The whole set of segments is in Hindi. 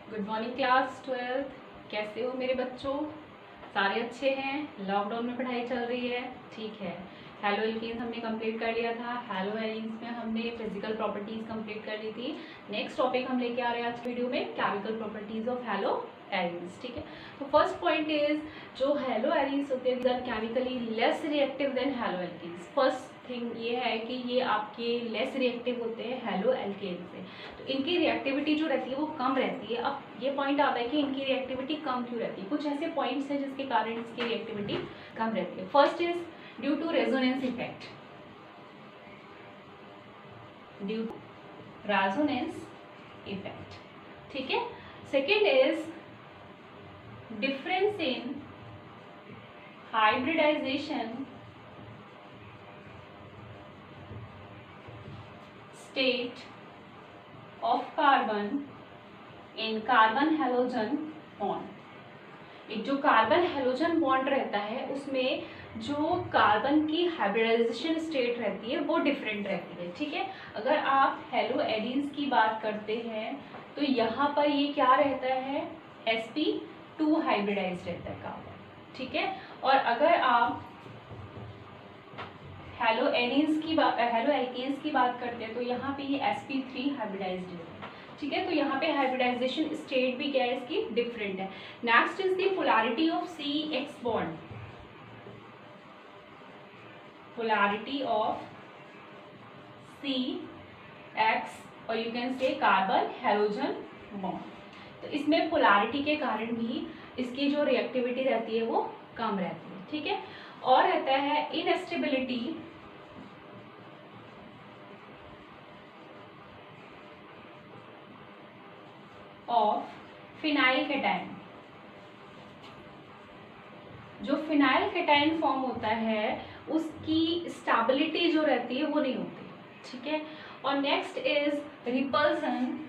Good morning class 12th। कैसे हो मेरे बच्चों? सारे अच्छे हैं? लॉकडाउन में पढ़ाई चल रही है? ठीक है। हेलो एल्कीन्स हमने कंप्लीट कर लिया था। हेलो एरीन्स में हमने फिजिकल प्रॉपर्टीज कंप्लीट कर ली थी। नेक्स्ट टॉपिक हम लेके आ रहे हैं आज वीडियो में, chemical properties of haloarenes. ठीक है, तो फर्स्ट पॉइंट इज जो हेलो एरीन्स होते हैं, they are chemically less reactive than haloalkanes. First thing ये है कि ये आपके लेस रिएक्टिव होते हैं हेलो एल्केन से, तो इनकी रिएक्टिविटी जो रहती है वो कम रहती है। अब ये पॉइंट आता है कि इनकी रिएक्टिविटी कम क्यों रहती है। कुछ ऐसे पॉइंट्स हैं जिसके कारण इसकी रिएक्टिविटी कम रहती है। First is due to resonance effect, due to resonance effect. ठीक है। Second is difference in hybridisation state of carbon in carbon halogen bond। एक जो कार्बन हेलोजन बॉन्ड रहता है उसमें जो कार्बन की हाइब्रिडाइजेशन स्टेट रहती है वो डिफरेंट रहती है। ठीक है, अगर आप हेलो एडीन्स की बात करते हैं तो यहाँ पर ये क्या रहता है, sp2 हाइब्रिडाइज रहता है कार्बन। ठीक है, और अगर आप हेलो एडीन्स की बात, हेलो एल्केन्स की बात करते हैं तो यहाँ पे ये sp3 हाइब्रिडाइज्ड है। ठीक है, तो यहाँ पे हाइब्रिडाइजेशन स्टेट भी क्या है इसकी, डिफरेंट है। Next is the polarity of CX bond, polarity of CX और you can say carbon halogen bond. तो इसमें पोलैरिटी के कारण भी इसकी जो रिएक्टिविटी रहती है वो कम रहती है। ठीक है, और रहता है इनस्टेबिलिटी ऑफ फिनाइल कैटायन। जो फिनाइल कैटायन फॉर्म होता है उसकी स्टेबिलिटी जो रहती है वो नहीं होती। ठीक है, और next is repulsion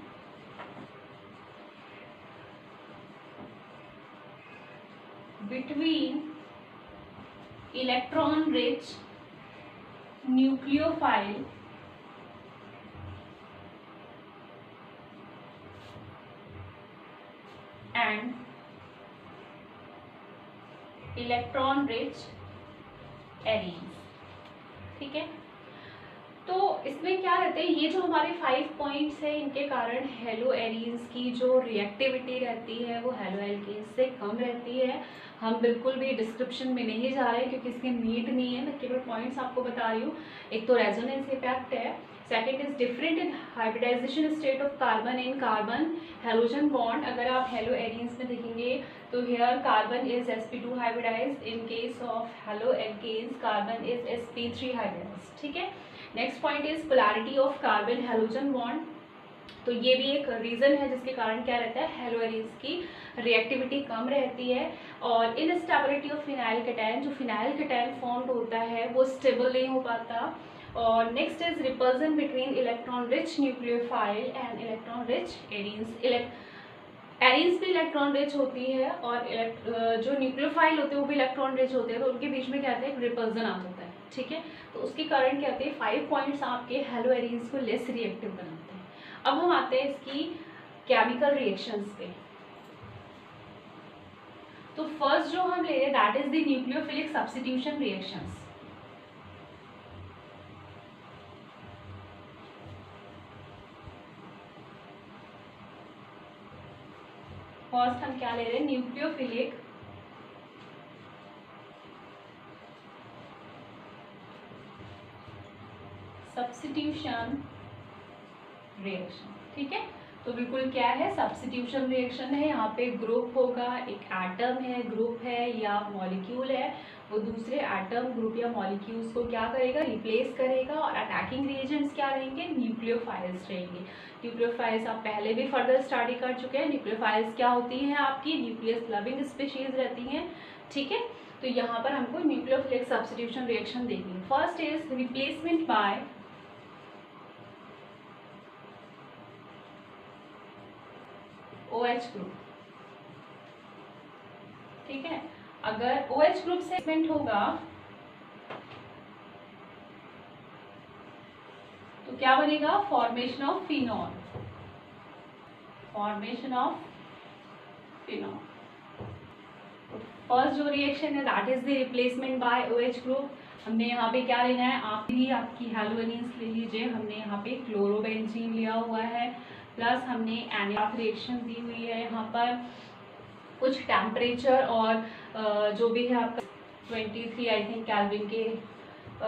between electron rich nucleophile and electron rich arenes. ठीक है, तो इसमें क्या रहते हैं, ये जो हमारे 5 पॉइंट्स हैं इनके कारण हेलो एरीन्स की जो रिएक्टिविटी रहती है वो हेलो एल्केन्स से कम रहती है। हम बिल्कुल भी डिस्क्रिप्शन में नहीं जा रहे हैं क्योंकि इसकी नीड नहीं है, मैं केवल पॉइंट्स आपको बता रही हूँ। एक तो रेजोनेंस इफेक्ट है, second is different in hybridisation state of carbon in carbon halogen bond. अगर आप हेलो एरीन्स में देखेंगे तो here carbon is sp2 hybridised, in case of haloalkanes carbon is sp3 hybridised. ठीक है, next point is polarity of carbon halogen bond. तो ये भी एक रीजन है जिसके कारण क्या रहता है, हेलो एरीन्स की रिएक्टिविटी कम रहती है। और इनस्टेबिलिटी ऑफ फिनाइल कैटायन, जो फिनाइल कैटायन फॉर्म्ड होता है वो स्टेबल नहीं हो पाता। और next is repulsion between electron rich nucleophile and electron rich arenes. Arenes भी इलेक्ट्रॉन रिच होती है और जो न्यूक्लियोफाइल होते हैं वो भी इलेक्ट्रॉन रिच होते हैं, तो उनके बीच में क्या होता है, रिपल्सन आ जाता है। ठीक है, तो उसके कारण क्या होते हैं, 5 पॉइंट्स आपके हेलो एरीन्स को लेस रिएक्टिव बनाते हैं। अब हम आते हैं इसकी केमिकल रिएक्शंस पे। तो फर्स्ट जो हम ले रहे हैं that is the nucleophilic substitution reactions. First हम क्या ले रहे हैं, न्यूक्लियोफिलिक सब्स्टिट्यूशन रिएक्शन। ठीक है, तो बिल्कुल क्या है, सब्स्टिट्यूशन रिएक्शन है। यहाँ पे ग्रुप होगा, एक एटम है, ग्रुप है या मॉलिक्यूल है, वो दूसरे एटम, ग्रुप या मॉलिक्यूल्स को क्या करेगा, रिप्लेस करेगा। और अटैकिंग रिएजेंट्स क्या रहेंगे, न्यूक्लियोफाइल्स रहेंगे। न्यूक्लियोफाइल्स आप पहले भी फर्दर स्टडी कर चुके हैं। न्यूक्लियोफाइल्स क्या होती हैं, आपकी न्यूक्लियस लविंग स्पीशीज रहती हैं। ठीक है, तो यहाँ पर हमको न्यूक्लियोफिलिक सब्स्टिट्यूशन रिएक्शन देखनी है। First is replacement bye OH group. ठीक है, अगर OH ग्रुप से रिप्लेसमेंट होगा तो क्या बनेगा, formation of phenol, formation of phenol. First जो रिएक्शन है that is the replacement bye OH group. हमने यहाँ पे क्या लेना है, आप भी आपकी हैलोजेनिन्स ले लीजिए। हमने यहाँ पे क्लोरोबेंजीन लिया हुआ है, प्लस हमने एनाफ रिएक्शन दी हुई है। यहाँ पर कुछ टेम्परेचर और जो भी है आपका 23 आई थिंक केल्विन के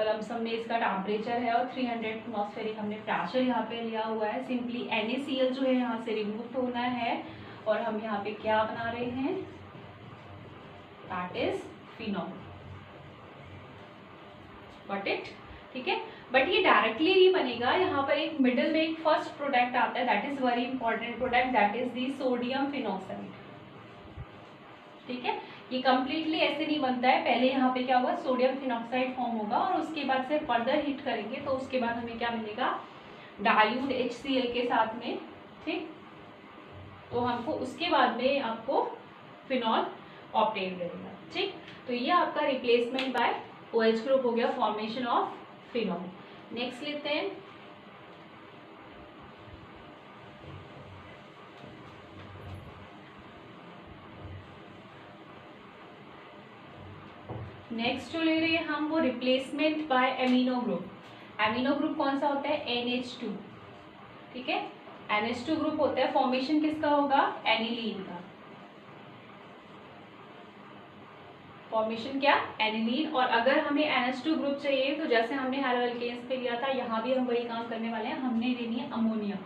लमसम में इसका टेम्परेचर है, और 300 एटमॉस्फेरिक हमने प्रेशर यहाँ पे लिया हुआ है। सिंपली NaCl जो है यहाँ से रिमूव होना है, और हम यहाँ पे क्या बना रहे हैं, that is phenol. Got it? ठीक है, बट ये डायरेक्टली नहीं बनेगा, यहाँ पर एक मिडिल में एक फर्स्ट प्रोडक्ट आता है, that is very important product, that is the sodium phenoxide. ठीक है, ये कंप्लीटली ऐसे नहीं बनता है। पहले यहाँ पे क्या होगा, सोडियम फिनॉक्साइड फॉर्म होगा, और उसके बाद से फर्दर हीट करेंगे तो उसके बाद हमें क्या मिलेगा, डाइल्यूट HCl के साथ में। ठीक, तो हमको उसके बाद में आपको फिनॉल ऑब्टेन करेगा। ठीक, तो ये आपका रिप्लेसमेंट बाय OH ग्रुप हो गया, फॉर्मेशन ऑफ फिनॉल। नेक्स्ट लेते हैं, नेक्स्ट जो ले रहे हैं हम वो replacement bye amino group. Amino group कौन सा होता है, NH2। ठीक है, NH2 ग्रुप होता है। फॉर्मेशन किसका होगा, एनिलीन का। फॉर्मेशन क्या, एनिलीन। और अगर हमें NH2 ग्रुप चाहिए तो जैसे हमने हेलोएल्केन्स पे लिया था, यहाँ भी हम वही काम करने वाले हैं, हमने लेनी है अमोनिया।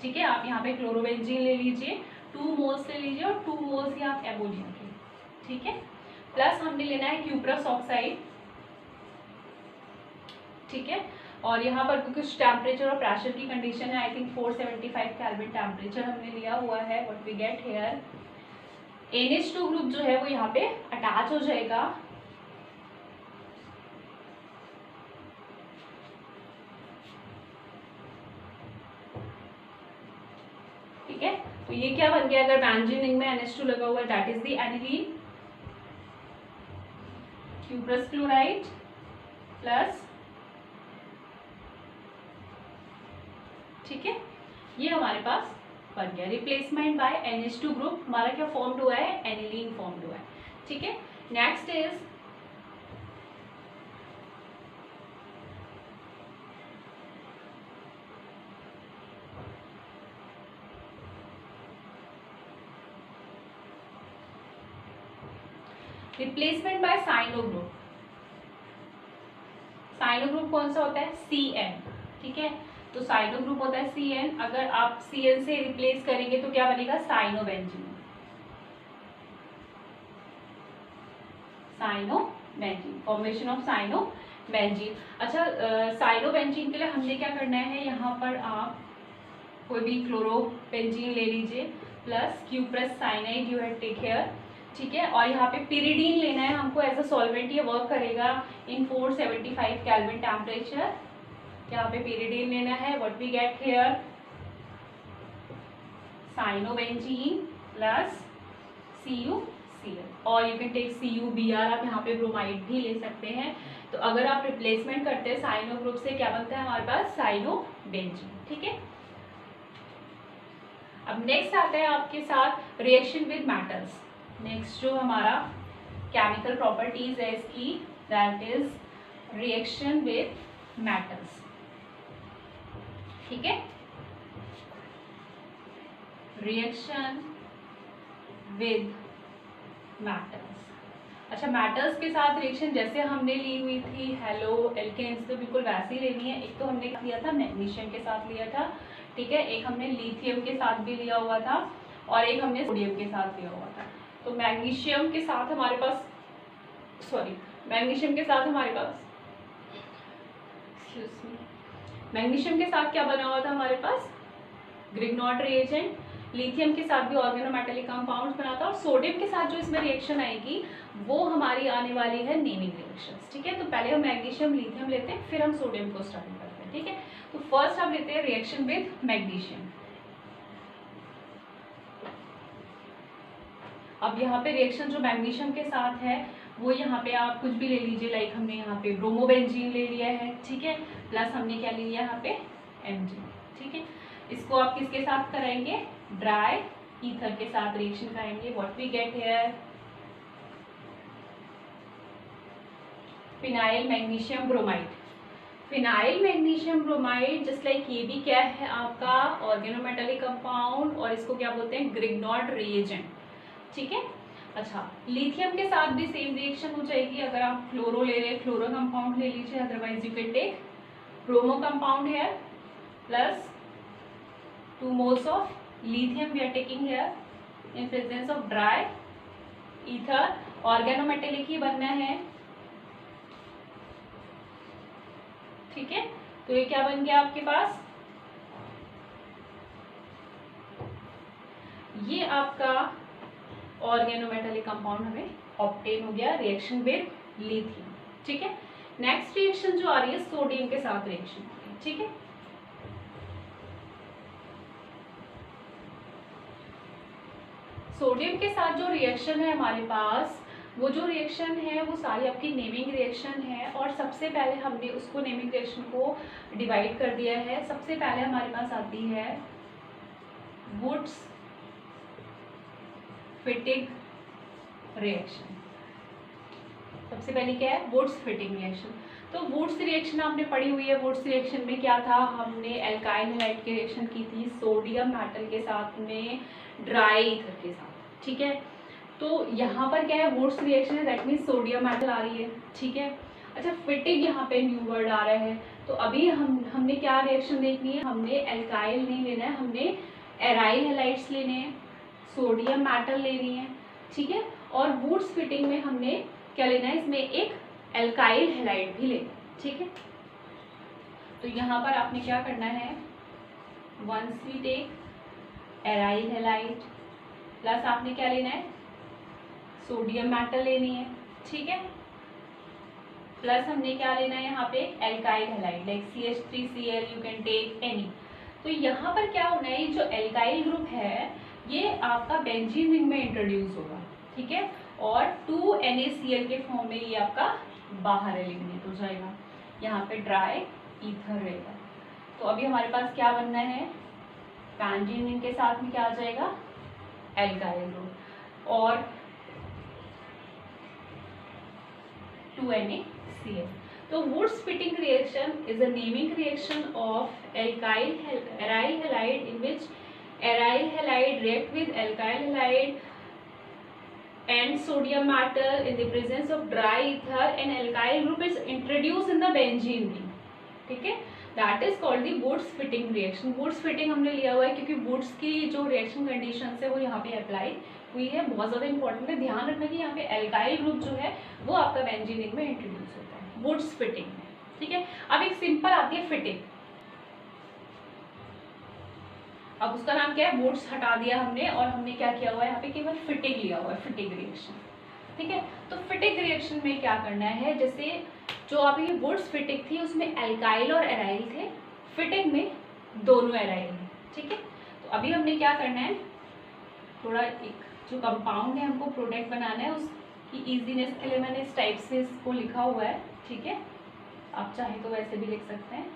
ठीक है, आप यहाँ पे क्लोरोबेंजीन ले लीजिए, 2 मोल्स ले लीजिए, और 2 मोल्स ही आप एमोनिया के। ठीक है, प्लस हमने लेना है क्यूप्रस ऑक्साइड। ठीक है, और यहाँ पर कुछ टेम्परेचर और प्रेशर की कंडीशन है, आई थिंक 475 केल्विन टेम्परेचर हमने लिया हुआ है। What we get here, NH2 group जो है वो यहाँ पे अटैच हो जाएगा। ठीक है, तो ये क्या बन गया, अगर बेंजीन रिंग में NH2 लगा हुआ है, that is the aniline. Cuprous chloride plus, ठीक है, ये हमारे पास बन गया रिप्लेसमेंट बाय NH2 ग्रुप। हमारा क्या फॉर्म्ड हुआ है, एनिलीन फॉर्म्ड हुआ है। ठीक है, next is replacement by cyano group. Cyano group कौन सा होता है, CN। ठीक है, तो साइनो ग्रुप होता है CN। अगर आप CN से रिप्लेस करेंगे तो क्या बनेगा, cyanobenzene. Cyanobenzene, formation of cyanobenzene. अच्छा, साइनोबेंजीन के लिए हमने क्या करना है, यहाँ पर आप कोई भी क्लोरोबेंजीन ले लीजिए, plus cuprous cyanide you have take care. ठीक है, और यहाँ पे पिरिडीन लेना है हमको एज अ सॉल्वेंट। ये वर्क करेगा इन 475 केल्विन टेम्परेचर। यहाँ पे पिरिडीन लेना है। What we get here, cyanobenzene plus CuCl, और यू कैन टेक CuBr। आप यहाँ पे ब्रोमाइड भी ले सकते हैं। तो अगर आप रिप्लेसमेंट करते हैं साइनो ग्रुप से, क्या बनता है हमारे पास, साइनोबेंजीन। ठीक है, अब नेक्स्ट आता है आपके साथ रिएक्शन विद मेटल्स। नेक्स्ट जो हमारा केमिकल प्रॉपर्टीज है इसकी, that is reaction with metals. ठीक है, रिएक्शन विद मेटल्स। अच्छा, मेटल्स के साथ रिएक्शन जैसे हमने ली हुई थी हेलोएल्केन्स, तो बिल्कुल वैसे ही लेनी है। एक तो हमने लिया था मैग्नीशियम के साथ लिया था, ठीक है, एक हमने लिथियम के साथ भी लिया हुआ था, और एक हमने सोडियम के साथ लिया हुआ था। तो मैग्नीशियम के साथ हमारे पास, मैग्नीशियम के साथ क्या बना हुआ था हमारे पास, ग्रिग्नॉट रिएजेंट। लिथियम के साथ भी ऑर्गेनोमेटेलिक कंपाउंड्स बना था, और सोडियम के साथ जो इसमें रिएक्शन आएगी वो हमारी आने वाली है नेमिंग रिएक्शंस। ठीक है, तो पहले हम मैग्नीशियम लिथियम लेते हैं, फिर हम सोडियम को स्टार्ट करते हैं। ठीक है, तो फर्स्ट हम लेते हैं रिएक्शन विद मैग्नीशियम। अब यहाँ पे रिएक्शन जो मैग्नीशियम के साथ है वो यहाँ पे आप कुछ भी ले लीजिए, लाइक हमने यहाँ पे ब्रोमोबेंजीन ले लिया है। ठीक है, प्लस हमने क्या ले लिया यहाँ पे Mg। ठीक है, इसको आप किसके साथ कराएंगे, ड्राई ईथर के साथ रिएक्शन कराएंगे, what we get here, phenyl magnesium bromide. Phenyl magnesium bromide just like ये भी क्या है आपका ऑर्गेनोमेटेलिक कंपाउंड, और इसको क्या बोलते हैं, ग्रिग्नॉर्ड रिएजेंट, ठीक है। अच्छा, लिथियम के साथ भी सेम रिएक्शन हो जाएगी, अगर आप फ्लोरो ले रहे हैं फ्लोरो कंपाउंड ले लीजिए, otherwise you can take bromo compound here plus 2 moles of lithium we are taking here in presence of dry ether, organometallic ही बनना है, ठीक है। तो ये क्या बन गया आपके पास, ये आपका ऑर्गेनोमेटेलिक कंपाउंड हमें ऑब्टेन हो गया रिएक्शन विद लिथियम, ठीक है। नेक्स्ट रिएक्शन जो आ रही है सोडियम के साथ रिएक्शन, ठीक है। सोडियम के साथ जो रिएक्शन है हमारे पास, वो जो रिएक्शन है वो सारी आपकी नेमिंग रिएक्शन है, और सबसे पहले हमने उसको नेमिंग रिएक्शन को डिवाइड कर दिया है। सबसे पहले हमारे पास आती है वुड्स फिटिंग रिएक्शन। सबसे पहले क्या है, वुड्स फिटिंग रिएक्शन। तो वुड्स रिएक्शन आपने पढ़ी हुई है, वुड्स रिएक्शन में क्या था, हमने एल्काइल हैलाइड की रिएक्शन की थी सोडियम मेटल के साथ में ड्राई ईथर के साथ, ठीक है। तो यहाँ पर क्या है, वुड्स रिएक्शन है, दैट मीन्स सोडियम मेटल आ रही है, ठीक है। अच्छा, फिटिंग यहाँ पे न्यू वर्ड आ रहा है, तो अभी हमने क्या रिएक्शन देखनी है, हमने एल्काइल नहीं लेना है, हमने एराइल हैलाइड्स लेने हैं, सोडियम मेटल लेनी है, ठीक है। और वुड्स फिटिंग में हमने क्या लेना है, इसमें एक एल्काइल हैलाइड भी लेना, ठीक है। तो यहाँ पर आपने क्या करना है, once we take aryl halide plus आपने क्या लेना है, सोडियम मेटल लेनी है, ठीक है। प्लस हमने क्या लेना है यहाँ पे, alkyl halide like CH3Cl, you can take any. तो यहाँ पर क्या होना है, जो एल्काइल ग्रुप है ये आपका बेंजीन रिंग में इंट्रोड्यूस होगा, ठीक है, और 2 NaCl के फॉर्म में ये आपका बाहर एलिमिनेट हो जाएगा, यहाँ पे ड्राई ईथर रहेगा। तो अभी हमारे पास क्या बनना है, बेंजीन रिंग के साथ में क्या आ जाएगा, एल्काइल ग्रुप और 2 NaCl। तो Wurtz Fittig reaction is a naming reaction of aryl halide in which aryl halide react with alkyl halide and sodium metal in the presence of dry ether, and alkyl group is introduced in the benzene ring, ठीक है। That is called the Wurtz Fittig reaction. Wurtz Fittig हमने लिया हुआ है क्योंकि वुड्स की जो रिएक्शन कंडीशन है वो यहाँ पे अप्लाई हुई है, बहुत ज़्यादा इंपॉर्टेंट है, ध्यान रखना कि यहाँ पे एल्काइल ग्रुप जो है वो आपका बेंजीन रिंग में इंट्रोड्यूस होता है वुड्स फिटिंग में, ठीक है। अब एक सिंपल आती है फिटिंग, अब उसका नाम क्या है, वुड्स हटा दिया हमने और हमने क्या किया हुआ है, यहाँ पे केवल फिटिंग लिया हुआ है, फिटिंग रिएक्शन, ठीक है। तो फिटिंग रिएक्शन में क्या करना है, जैसे जो अभी वुड्स फिटिंग थी उसमें एल्काइल और एराइल थे, फिटिंग में दोनों एराइल है, ठीक है। तो अभी हमने क्या करना है, थोड़ा एक जो कंपाउंड है हमको प्रोडक्ट बनाना है, उसकी इजीनेस के लिए मैंने इस टाइप से इसको लिखा हुआ है, ठीक है। आप चाहे तो वैसे भी लिख सकते हैं,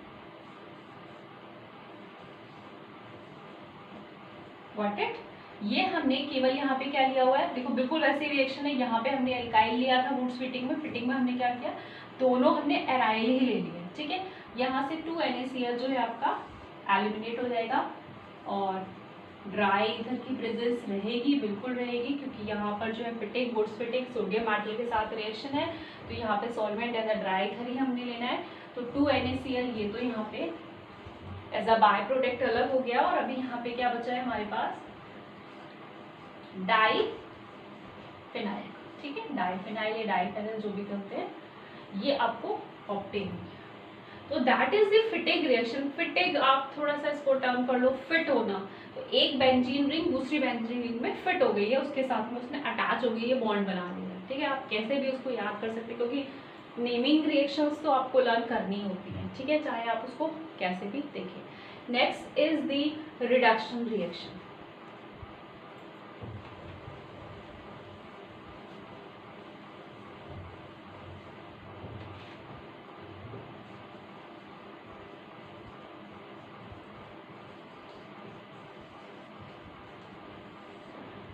गॉट इट। ये हमने केवल यहाँ पे क्या लिया हुआ है, देखो बिल्कुल वैसे रिएक्शन है, यहाँ पे हमने एल्काइल लिया था वुड्स फिटिंग में हमने क्या किया, दोनों हमने एराइल ही ले लिए, ठीक है। यहाँ से 2 NaCl जो है आपका एलिमिनेट हो जाएगा और ड्राई ईथर की प्रेजेंस रहेगी, बिल्कुल रहेगी, क्योंकि यहाँ पर जो है Fittig Wurtz Fittig sodium metal के साथ रिएक्शन है, तो यहाँ पे solvent as a dry ether ही हमने लेना है। तो 2 NaCl ये तो यहाँ पे एज अ बाय प्रोडक्ट अलग हो गया, और अभी यहाँ पे क्या बचा है हमारे पास, डाई फिनाइल, ठीक है। डाई फिनाइल या डाई फिनाइल जो भी कहते हैं, ये आपको ऑब्टेन हो गया। तो that is the fitting reaction. Fitting आप थोड़ा सा इसको टर्म कर लो, फिट होना, तो एक बेंजीन रिंग दूसरी बेंजीन रिंग में फिट हो गई है, उसके साथ में उसने अटैच हो गई है, बॉन्ड बना लिया, ठीक है। आप कैसे भी उसको याद कर सकते, क्योंकि नेमिंग रिएक्शंस तो आपको लर्न करनी होती है, ठीक है, चाहे आप उसको कैसे भी देखें। Next is the reduction reaction.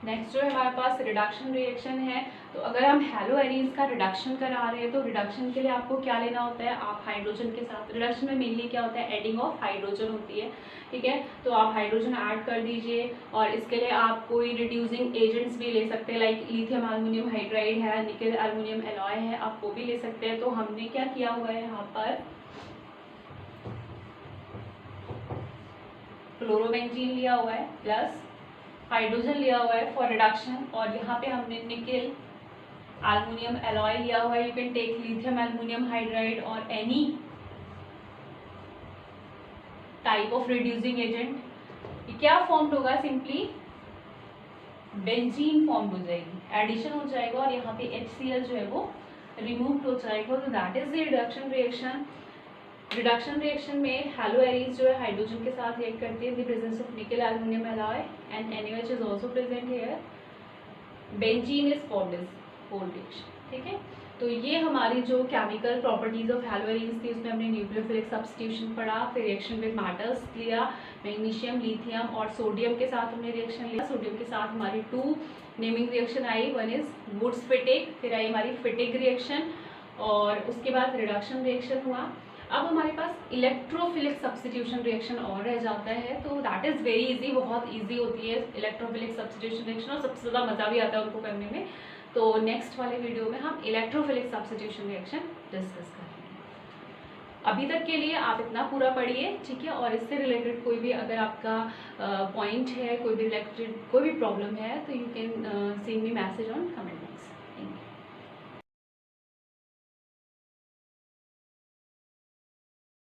Next जो है हमारे पास रिडक्शन रिएक्शन है। तो अगर हम हैलो एरीन्स का रिडक्शन करा रहे हैं तो रिडक्शन के लिए आपको क्या लेना होता है, आप हाइड्रोजन के साथ, रिडक्शन में मेनली क्या होता है, एडिंग ऑफ हाइड्रोजन होती है, ठीक है। तो आप हाइड्रोजन ऐड कर दीजिए और इसके लिए आप कोई रिड्यूसिंग एजेंट्स भी ले सकते हैं, लाइक लिथियम एल्युमिनियम हाइड्राइड है, निकल एल्युमिनियम एलॉय है, आप वो भी ले सकते हैं। तो हमने क्या किया हुआ है यहाँ पर, फ्लोरोबेंजीन लिया हुआ है प्लस हाइड्रोजन लिया हुआ है फॉर रिडक्शन, और यहाँ पे हमने निकल एल्युमिनियम एलॉय लिया हुआ है। You can take lithium aluminium hydride और any type of reducing agent. ये क्या फॉर्म्ड होगा, सिंपली बेंजीन फॉर्म हो जाएगी, एडिशन हो जाएगा और यहाँ पे HCl जो है वो रिमूव हो जाएगा। तो that is the reduction reaction. Reduction reaction में हैलो एरीज जो है हाइड्रोजन के साथ रिएक्ट करती है in the presence of nickel aluminium alloy and NaOH is also present here. Benzene is formed is whole reaction, ठीक है। तो ये हमारी जो chemical properties of haloarenes थी उसमें हमने न्यूक्लियोफिलिक सब्स्टिट्यूशन पढ़ा, फिर रिएक्शन विद मेटल्स लिया, मैग्नीशियम, लिथियम और सोडियम के साथ हमने रिएक्शन लिया। सोडियम के साथ हमारी 2 नेमिंग रिएक्शन आई, वन इज वुड्स फिटिक, फिर आई हमारी फिटिक रिएक्शन और उसके बाद रिडक्शन रिएक्शन हुआ। अब हमारे पास इलेक्ट्रोफिलिक सब्स्टिट्यूशन रिएक्शन और रह जाता है, तो दैट इज़ वेरी इजी, बहुत इजी होती है इलेक्ट्रोफिलिक सब्स्टिट्यूशन रिएक्शन और सबसे ज़्यादा मज़ा भी आता है उनको करने में। तो नेक्स्ट वाले वीडियो में हम इलेक्ट्रोफिलिक सब्स्टिट्यूशन रिएक्शन डिस्कस करेंगे। अभी तक के लिए आप इतना पूरा पढ़िए, ठीक है। और इससे रिलेटेड कोई भी अगर आपका पॉइंट है, कोई भी रिलेटेड कोई भी प्रॉब्लम है तो you can send me message on comment.